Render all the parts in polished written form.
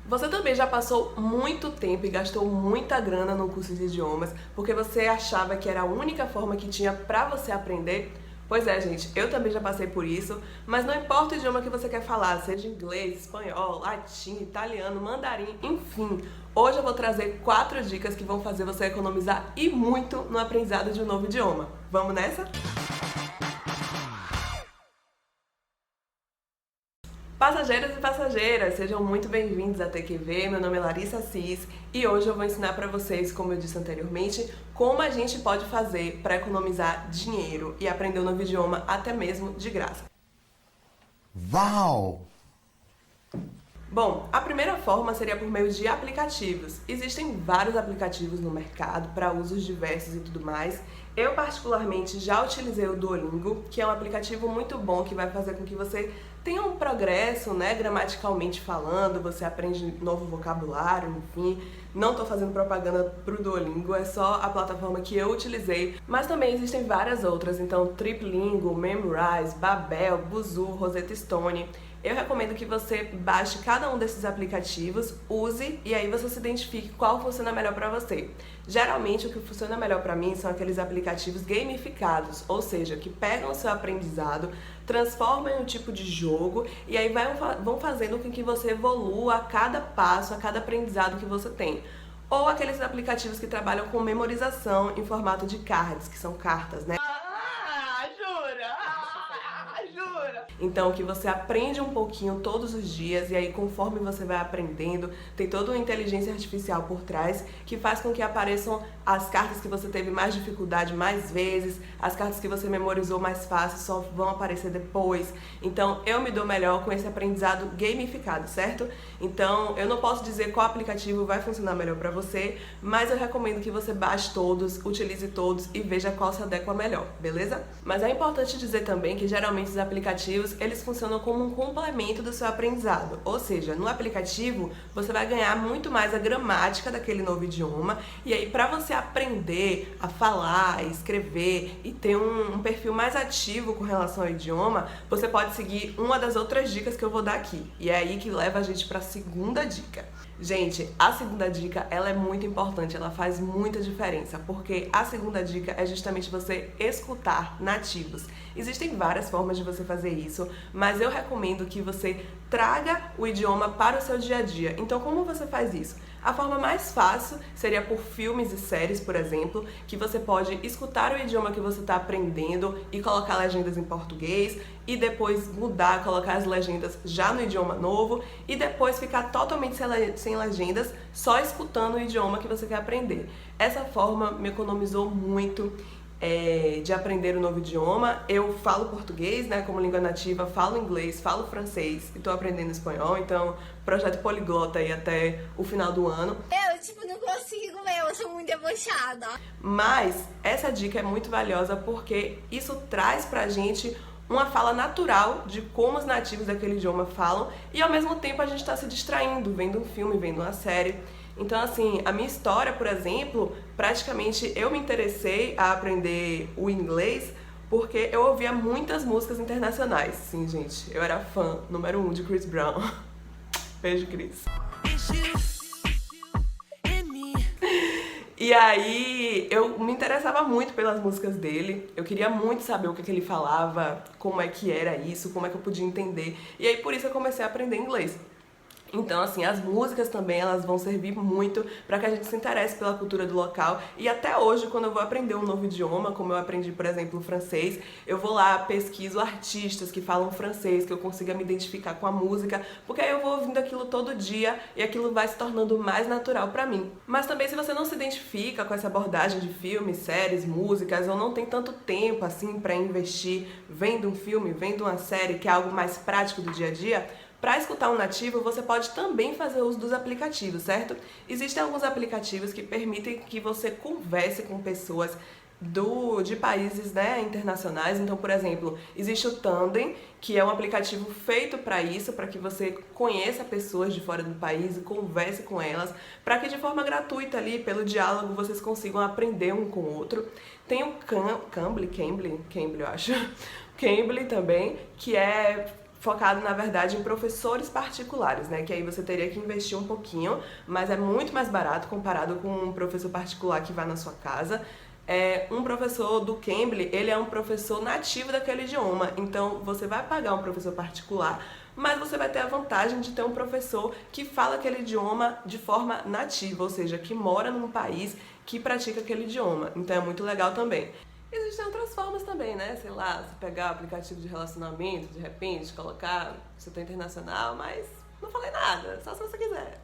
Você também já passou muito tempo e gastou muita grana no curso de idiomas porque você achava que era a única forma que tinha pra você aprender? Pois é, gente, eu também já passei por isso, mas não importa o idioma que você quer falar, seja inglês, espanhol, latim, italiano, mandarim, enfim. Hoje eu vou trazer 4 dicas que vão fazer você economizar e muito no aprendizado de um novo idioma. Vamos nessa? Passageiros e passageiras, sejam muito bem-vindos à TQV, meu nome é Larissa Assis e hoje eu vou ensinar para vocês, como eu disse anteriormente, como a gente pode fazer para economizar dinheiro e aprender um novo idioma até mesmo de graça. Uau! Bom, a primeira forma seria por meio de aplicativos. Existem vários aplicativos no mercado para usos diversos e tudo mais. Eu particularmente já utilizei o Duolingo, que é um aplicativo muito bom que vai fazer com que você tenha um progresso, né, gramaticalmente falando, você aprende novo vocabulário, enfim. Não tô fazendo propaganda pro Duolingo, é só a plataforma que eu utilizei, mas também existem várias outras, então Triplingo, Memrise, Babel, Busuu, Rosetta Stone. Eu recomendo que você baixe cada um desses aplicativos, use e aí você se identifique qual funciona melhor para você. Geralmente o que funciona melhor para mim são aqueles aplicativos gamificados, ou seja, que pegam o seu aprendizado, transformam em um tipo de jogo e aí vão fazendo com que você evolua a cada passo, a cada aprendizado que você tem. Ou aqueles aplicativos que trabalham com memorização em formato de cards, que são cartas, né? Então, que você aprende um pouquinho todos os dias e aí conforme você vai aprendendo, tem toda uma inteligência artificial por trás que faz com que apareçam as cartas que você teve mais dificuldade mais vezes, as cartas que você memorizou mais fácil só vão aparecer depois. Então, eu me dou melhor com esse aprendizado gamificado, certo? Então, eu não posso dizer qual aplicativo vai funcionar melhor para você, mas eu recomendo que você baixe todos, utilize todos e veja qual se adequa melhor, beleza? Mas é importante dizer também que geralmente os aplicativos eles funcionam como um complemento do seu aprendizado, ou seja, no aplicativo você vai ganhar muito mais a gramática daquele novo idioma e aí para você aprender a falar, escrever e ter um perfil mais ativo com relação ao idioma, você pode seguir uma das outras dicas que eu vou dar aqui e é aí que leva a gente para a segunda dica. Gente, a segunda dica, ela é muito importante, ela faz muita diferença, porque a segunda dica é justamente você escutar nativos. Existem várias formas de você fazer isso, mas eu recomendo que você traga o idioma para o seu dia a dia. Então, como você faz isso? A forma mais fácil seria por filmes e séries, por exemplo, que você pode escutar o idioma que você está aprendendo e colocar legendas em português e depois mudar, colocar as legendas já no idioma novo e depois ficar totalmente sem legendas, só escutando o idioma que você quer aprender. Essa forma me economizou muito de aprender um novo idioma. Eu falo português, né, como língua nativa, falo inglês, falo francês e tô aprendendo espanhol, então projeto poliglota aí até o final do ano. Eu, não consigo, eu sou muito debochada. Mas essa dica é muito valiosa porque isso traz pra gente uma fala natural de como os nativos daquele idioma falam e ao mesmo tempo a gente tá se distraindo, vendo um filme, vendo uma série. Então, assim, a minha história, por exemplo, praticamente eu me interessei a aprender o inglês porque eu ouvia muitas músicas internacionais. Sim, gente, eu era fã número 1 de Chris Brown. Beijo, Chris. E aí, eu me interessava muito pelas músicas dele, eu queria muito saber o que ele falava, como é que era isso, como é que eu podia entender. E aí, por isso eu comecei a aprender inglês. Então, assim, as músicas também, elas vão servir muito para que a gente se interesse pela cultura do local. E até hoje, quando eu vou aprender um novo idioma, como eu aprendi, por exemplo, o francês, eu vou lá, pesquiso artistas que falam francês, que eu consiga me identificar com a música, porque aí eu vou ouvindo aquilo todo dia e aquilo vai se tornando mais natural para mim. Mas também, se você não se identifica com essa abordagem de filmes, séries, músicas, ou não tem tanto tempo, assim, para investir vendo um filme, vendo uma série, que é algo mais prático do dia a dia, para escutar um nativo, você pode também fazer uso dos aplicativos, certo? Existem alguns aplicativos que permitem que você converse com pessoas de países, né, internacionais. Então, por exemplo, existe o Tandem, que é um aplicativo feito para isso, para que você conheça pessoas de fora do país e converse com elas, para que de forma gratuita ali, pelo diálogo, vocês consigam aprender um com o outro. Tem o Cambly, eu acho, Cambly também, que é focado, na verdade, em professores particulares, né? Que aí você teria que investir um pouquinho, mas é muito mais barato comparado com um professor particular que vai na sua casa. Um professor do Cambly, ele é um professor nativo daquele idioma, então você vai pagar um professor particular, mas você vai ter a vantagem de ter um professor que fala aquele idioma de forma nativa, ou seja, que mora num país que pratica aquele idioma, então é muito legal também. Existem outras formas também, né? Sei lá, você pegar o aplicativo de relacionamento, de repente, colocar você tá internacional, mas não falei nada, só se você quiser.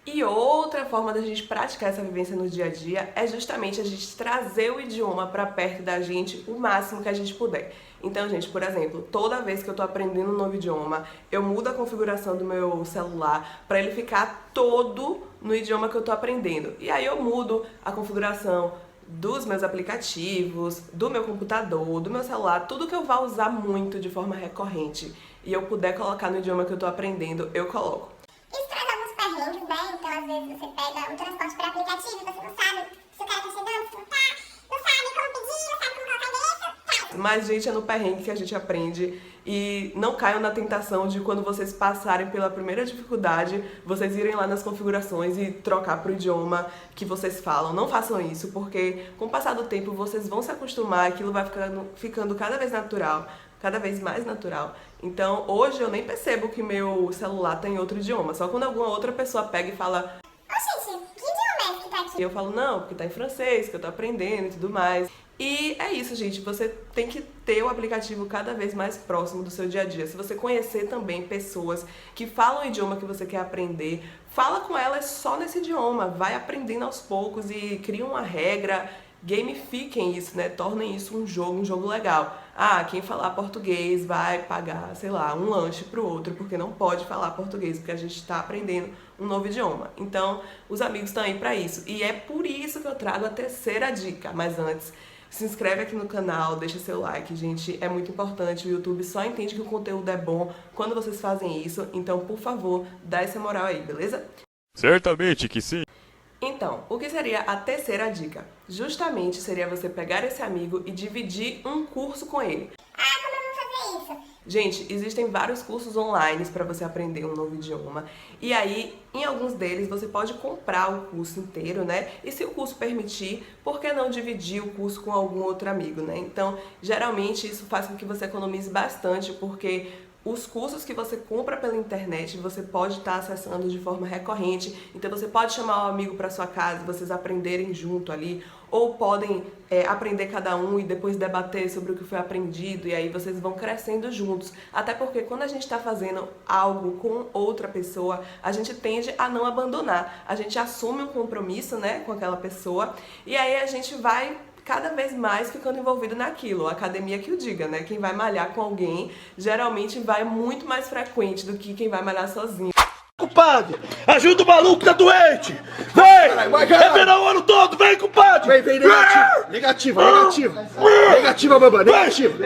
E outra forma da gente praticar essa vivência no dia a dia é justamente a gente trazer o idioma pra perto da gente o máximo que a gente puder. Então, gente, por exemplo, toda vez que eu tô aprendendo um novo idioma, eu mudo a configuração do meu celular pra ele ficar todo no idioma que eu tô aprendendo. E aí eu mudo a configuração dos meus aplicativos, do meu computador, do meu celular, tudo que eu vá usar muito de forma recorrente e eu puder colocar no idioma que eu tô aprendendo, eu coloco. Isso traz alguns perrengues, né? Então, às vezes, você pega o transporte por aplicativo e você não sabe se o cara tá chegando, se não tá, não sabe como pedir, não sabe como colocar endereço, tal. Mas, gente, é no perrengue que a gente aprende e não caiam na tentação de quando vocês passarem pela primeira dificuldade, vocês irem lá nas configurações e trocar pro idioma que vocês falam. Não façam isso, porque com o passar do tempo vocês vão se acostumar, aquilo vai ficando cada vez natural, cada vez mais natural. Então, hoje eu nem percebo que meu celular tá em outro idioma, só quando alguma outra pessoa pega e fala: Ô, gente, que idioma é que tá aqui? e eu falo, não, porque tá em francês, que eu tô aprendendo e tudo mais. E é isso, gente, você tem que ter o aplicativo cada vez mais próximo do seu dia a dia. Se você conhecer também pessoas que falam o idioma que você quer aprender, fala com elas só nesse idioma, vai aprendendo aos poucos e cria uma regra, gamifiquem isso, né? Tornem isso um jogo legal. Ah, quem falar português vai pagar, sei lá, um lanche pro outro, porque não pode falar português, porque a gente está aprendendo um novo idioma. Então, os amigos estão aí pra isso. E é por isso que eu trago a terceira dica. Mas antes, se inscreve aqui no canal, deixa seu like, gente, é muito importante. O YouTube só entende que o conteúdo é bom quando vocês fazem isso. Então, por favor, dá essa moral aí, beleza? Certamente que sim. Então, o que seria a terceira dica? Justamente seria você pegar esse amigo e dividir um curso com ele. Ah, como eu vou fazer isso? Gente, existem vários cursos online para você aprender um novo idioma. E aí, em alguns deles, você pode comprar o curso inteiro, né? E se o curso permitir, por que não dividir o curso com algum outro amigo, né? Então, geralmente, isso faz com que você economize bastante, porque os cursos que você compra pela internet, você pode estar acessando de forma recorrente. Então você pode chamar um amigo para sua casa, vocês aprenderem junto ali, ou podem aprender cada um e depois debater sobre o que foi aprendido, e aí vocês vão crescendo juntos. Até porque quando a gente está fazendo algo com outra pessoa, a gente tende a não abandonar. A gente assume um compromisso, né, com aquela pessoa, e aí a gente vai cada vez mais ficando envolvido naquilo. A academia que o diga, né? Quem vai malhar com alguém geralmente vai muito mais frequente do que quem vai malhar sozinho. Compadre, ajuda o maluco que tá doente! Vem! É verão o ano todo, vem, compadre! Vem, negativa, baba, negativa.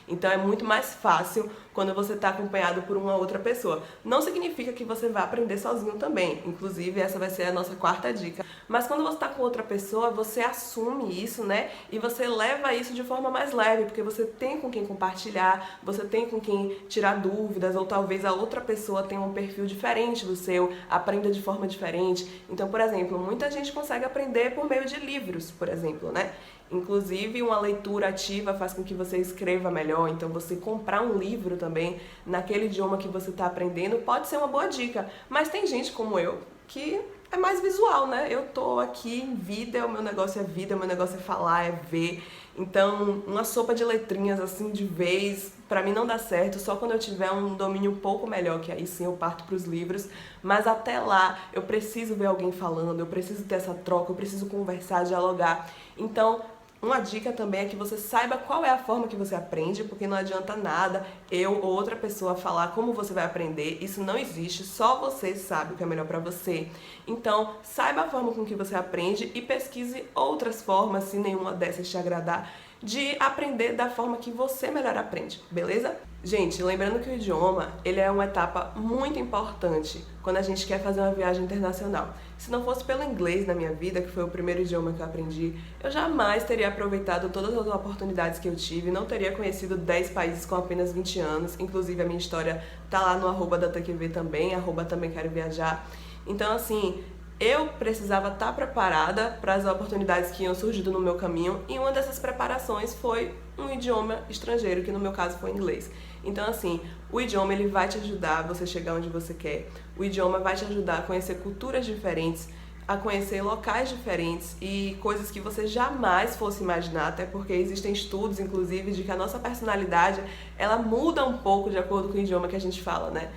Então é muito mais fácil quando você está acompanhado por uma outra pessoa. Não significa que você vai aprender sozinho também. Inclusive, essa vai ser a nossa quarta dica. Mas quando você está com outra pessoa, você assume isso, né? E você leva isso de forma mais leve, porque você tem com quem compartilhar, você tem com quem tirar dúvidas, ou talvez a outra pessoa tenha um perfil diferente do seu, aprenda de forma diferente. Então, por exemplo, muita gente consegue aprender por meio de livros, por exemplo, né? Inclusive, uma leitura ativa faz com que você escreva melhor, então você comprar um livro também naquele idioma que você está aprendendo pode ser uma boa dica. Mas tem gente como eu que é mais visual, né? Eu tô aqui em vida, o meu negócio é vida, o meu negócio é falar, é ver. Então, uma sopa de letrinhas assim de vez, pra mim não dá certo, só quando eu tiver um domínio um pouco melhor, que aí sim eu parto pros livros. Mas até lá, eu preciso ver alguém falando, eu preciso ter essa troca, eu preciso conversar, dialogar. Então, uma dica também é que você saiba qual é a forma que você aprende, porque não adianta nada eu ou outra pessoa falar como você vai aprender, isso não existe, só você sabe o que é melhor pra você. Então, saiba a forma com que você aprende e pesquise outras formas, se nenhuma dessas te agradar, de aprender da forma que você melhor aprende, beleza? Gente, lembrando que o idioma, ele é uma etapa muito importante quando a gente quer fazer uma viagem internacional. Se não fosse pelo inglês na minha vida, que foi o primeiro idioma que eu aprendi, eu jamais teria aproveitado todas as oportunidades que eu tive, não teria conhecido 10 países com apenas 20 anos, inclusive a minha história tá lá no @daTQV também, @também quero viajar. Então, assim, eu precisava estar preparada para as oportunidades que iam surgindo no meu caminho, e uma dessas preparações foi um idioma estrangeiro, que no meu caso foi inglês. Então, assim, o idioma ele vai te ajudar a você chegar onde você quer. O idioma vai te ajudar a conhecer culturas diferentes, a conhecer locais diferentes e coisas que você jamais fosse imaginar, até porque existem estudos, inclusive, de que a nossa personalidade, ela muda um pouco de acordo com o idioma que a gente fala, né?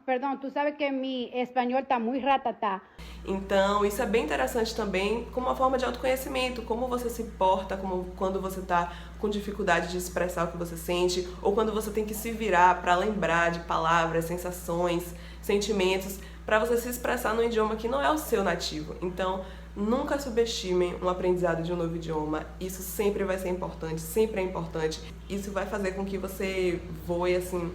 Perdón, tú sabes que mi español está muy ratatá. Então, isso é bem interessante também como uma forma de autoconhecimento, como você se porta, como quando você está com dificuldade de expressar o que você sente, ou quando você tem que se virar para lembrar de palavras, sensações, sentimentos, para você se expressar num idioma que não é o seu nativo. Então, nunca subestimem um aprendizado de um novo idioma. Isso sempre vai ser importante, sempre é importante. Isso vai fazer com que você voe, assim,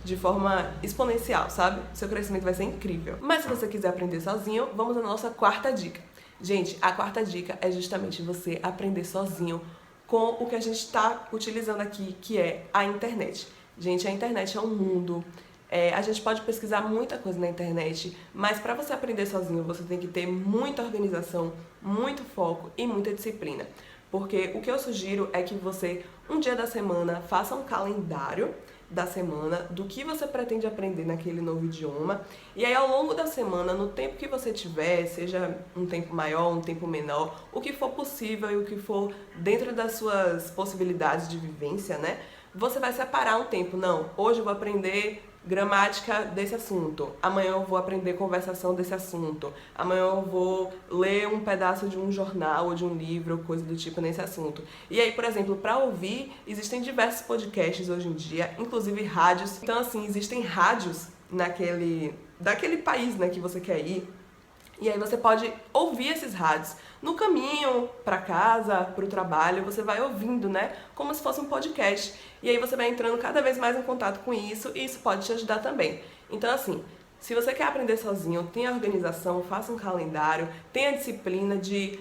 de forma exponencial, sabe? Seu crescimento vai ser incrível. Mas se você quiser aprender sozinho, vamos à nossa quarta dica. Gente, a quarta dica é justamente você aprender sozinho com o que a gente está utilizando aqui, que é a internet. Gente, a internet é um mundo. A gente pode pesquisar muita coisa na internet, mas para você aprender sozinho, você tem que ter muita organização, muito foco e muita disciplina. Porque o que eu sugiro é que você, um dia da semana, faça um calendário da semana, do que você pretende aprender naquele novo idioma, e aí ao longo da semana, no tempo que você tiver, seja um tempo maior, um tempo menor, o que for possível e o que for dentro das suas possibilidades de vivência, né? Você vai separar um tempo. Não, hoje eu vou aprender gramática desse assunto, amanhã eu vou aprender conversação desse assunto, amanhã eu vou ler um pedaço de um jornal ou de um livro, coisa do tipo nesse assunto. E aí, por exemplo, para ouvir, existem diversos podcasts hoje em dia, inclusive rádios. Então, assim, existem rádios daquele país, né, que você quer ir. E aí você pode ouvir esses rádios. No caminho para casa, para o trabalho, você vai ouvindo, né? Como se fosse um podcast. E aí você vai entrando cada vez mais em contato com isso, e isso pode te ajudar também. Então, assim, se você quer aprender sozinho, tenha organização, faça um calendário, tenha disciplina de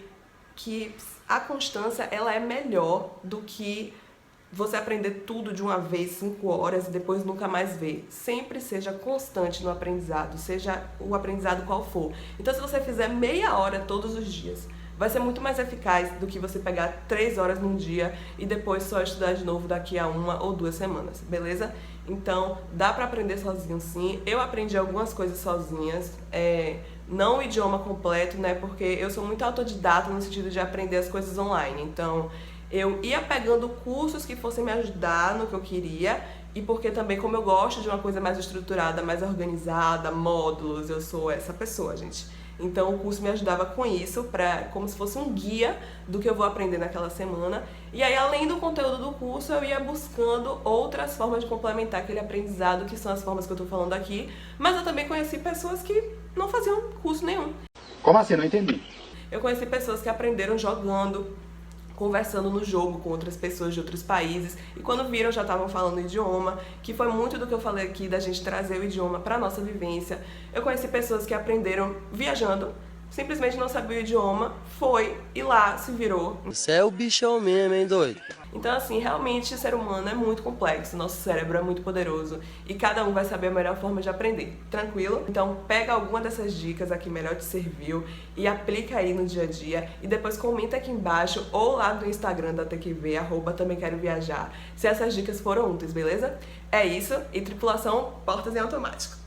que a constância, ela é melhor do que você aprender tudo de uma vez, 5 horas, e depois nunca mais ver. Sempre seja constante no aprendizado, seja o aprendizado qual for. Então, se você fizer meia hora todos os dias, vai ser muito mais eficaz do que você pegar 3 horas num dia e depois só estudar de novo daqui a 1 ou 2 semanas, beleza? Então, dá pra aprender sozinho sim. Eu aprendi algumas coisas sozinhas, não o idioma completo, né? Porque eu sou muito autodidata no sentido de aprender as coisas online. Então, eu ia pegando cursos que fossem me ajudar no que eu queria, e porque também, como eu gosto de uma coisa mais estruturada, mais organizada, módulos, eu sou essa pessoa, gente. Então o curso me ajudava com isso, como se fosse um guia do que eu vou aprender naquela semana. E aí, além do conteúdo do curso, eu ia buscando outras formas de complementar aquele aprendizado, que são as formas que eu tô falando aqui. Mas eu também conheci pessoas que não faziam curso nenhum. Como assim? Não entendi. Eu conheci pessoas que aprenderam jogando, conversando no jogo com outras pessoas de outros países, e quando viram já estavam falando o idioma, que foi muito do que eu falei aqui, da gente trazer o idioma para nossa vivência. Eu conheci pessoas que aprenderam viajando, simplesmente não sabia o idioma, foi e lá se virou. Você é o bichão mesmo, hein, doido? Então, assim, realmente o ser humano é muito complexo, nosso cérebro é muito poderoso e cada um vai saber a melhor forma de aprender, tranquilo? Então pega alguma dessas dicas aqui melhor te serviu e aplica aí no dia a dia, e depois comenta aqui embaixo ou lá no Instagram da TQV, @também quero viajar, se essas dicas foram úteis, beleza? É isso, e tripulação, portas em automático.